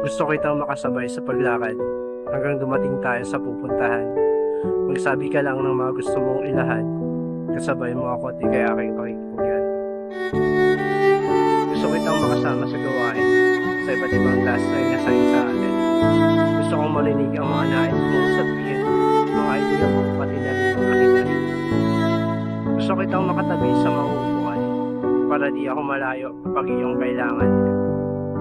Gusto kitang makasabay sa paglakad hanggang dumating tayo sa pupuntahan. Magsabi ka lang ng mga gusto mong ilahad, kasabay mo ako at ikay aking pakikipugyan. Gusto kitang makasama sa gawain sa iba't ibang task na inasign sa atin. Gusto kong marinig ang mga nais mong sabihin, mga idea mo, pati na rin ang aking nais. Gusto kitang makatabi sa mga upuan para di ako malayo kapag iyong kailangan.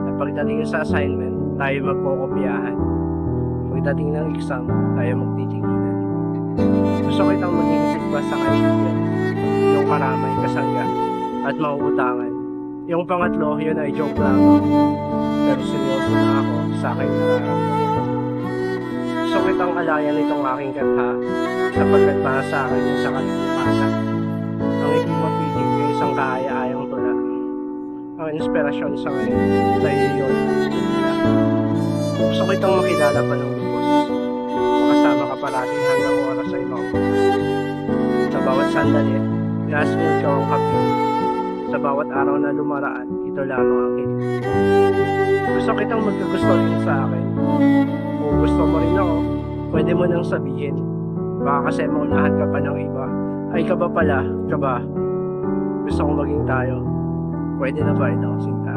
At pagdating sa assignment, tayo magkokopyahan. Pagdating ng exam, tayo magtitigilan. Gusto kitang maging sigba sa kaibigan, yung karamay, kasangga, at mauutangan. Yung pangatlo, yun ay joke lamang. Pero seryoso na ako sa aking nararamdaman. Gusto kitang alayan itong aking katha, sapagkat para sa akin yung sa kalimutan. Ang hindi mapigil ay isang kaaya-ayang tula. Ang inspirasyon sa ngayon, sa iyo yun. Gusto kitang makilala pa ng lubos. Makasama ka parati hanggang oras sa ibang oras. Sa bawat sandali, nais mo ikaw ang kape. Sa bawat araw na lumaraan, ito lamang ang hiling. Gusto kitang magkagusto rin sa akin. Kung gusto mo rin ako, pwede mo nang sabihin. Baka kasi maunahan ka pa ng iba. Ay ka ba pala? Ka ba? Gusto kong maging tayo. Pwede na ba ito, sinta?